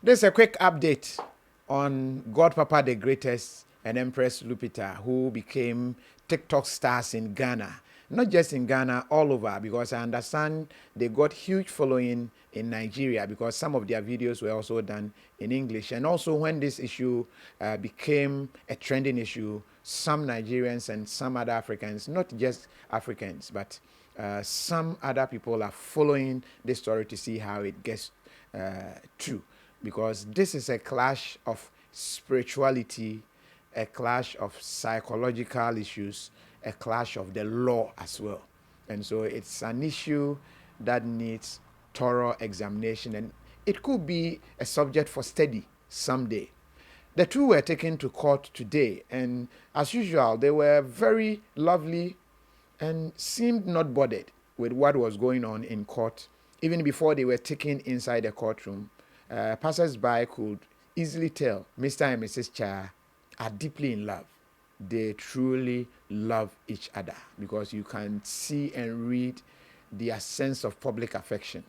This is a quick update on God Papa the Greatest and Empress Lupita, who became TikTok stars in Ghana. Not just in Ghana, all over, because I understand they got huge following in Nigeria because some of their videos were also done in English. And also when this issue became a trending issue, some Nigerians and some other Africans, not just Africans, but some other people are following this story to see how it gets true. Because this is a clash of spirituality, a clash of psychological issues, a clash of the law as well. And so it's an issue that needs thorough examination, and it could be a subject for study someday. The two were taken to court today, and as usual, they were very lovely and seemed not bothered with what was going on in court. Even before they were taken inside the courtroom, passers-by could easily tell Mr. and Mrs. Cha are deeply in love. They truly love each other because you can see and read their sense of public affection.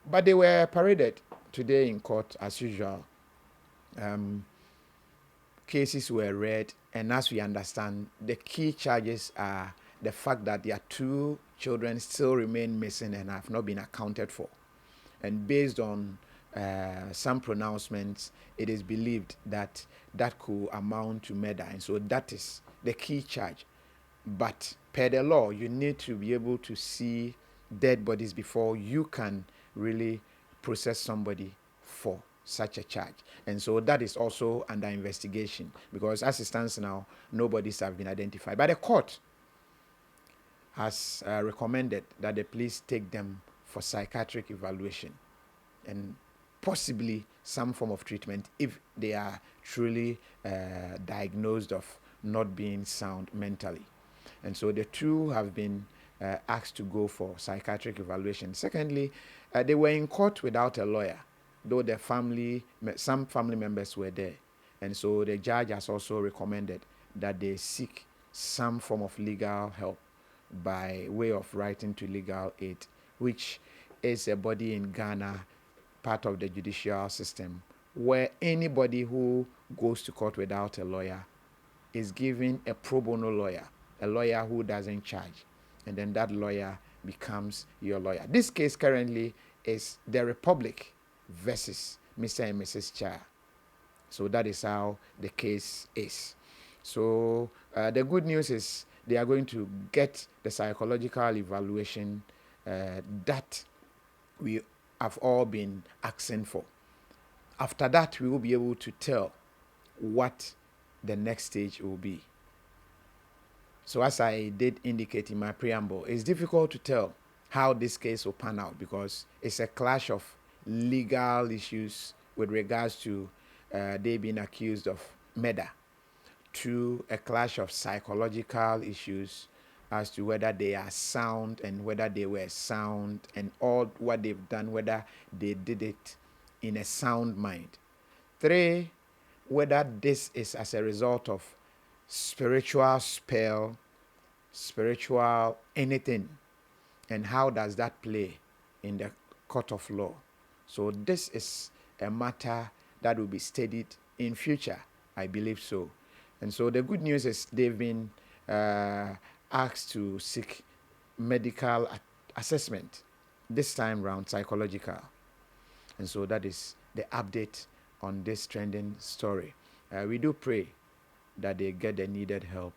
But they were paraded today in court as usual. Cases were read, and as we understand, the key charges are the fact that their two children still remain missing and have not been accounted for. And based on some pronouncements, it is believed that that could amount to murder. And so that is the key charge. But per the law, you need to be able to see dead bodies before you can really process somebody for such a charge. And so that is also under investigation because as it stands now, nobody's have been identified. But the court has recommended that the police take them for psychiatric evaluation and possibly some form of treatment if they are truly diagnosed of not being sound mentally. And so the two have been asked to go for psychiatric evaluation. Secondly, they were in court without a lawyer, though some family members were there. And so the judge has also recommended that they seek some form of legal help by way of writing to Legal Aid, which is a body in Ghana, part of the judicial system, where anybody who goes to court without a lawyer is given a pro bono lawyer, a lawyer who doesn't charge, and then that lawyer becomes your lawyer. This case currently is the Republic versus Mr. and Mrs. Cha. So that is how the case is. So the good news is they are going to get the psychological evaluation that we have all been asking for. After that, we will be able to tell what the next stage will be. So as I did indicate in my preamble, it's difficult to tell how this case will pan out because it's a clash of legal issues with regards to they being accused of murder, to a clash of psychological issues as to whether they are sound and whether they were sound and all what they've done, whether they did it in a sound mind. 3, whether this is as a result of spiritual spell, spiritual anything, and how does that play in the court of law. So this is a matter that will be studied in future, I believe so. And so the good news is they've been asked to seek medical assessment, this time round psychological. And so that is the update on this trending story. We do pray that they get the needed help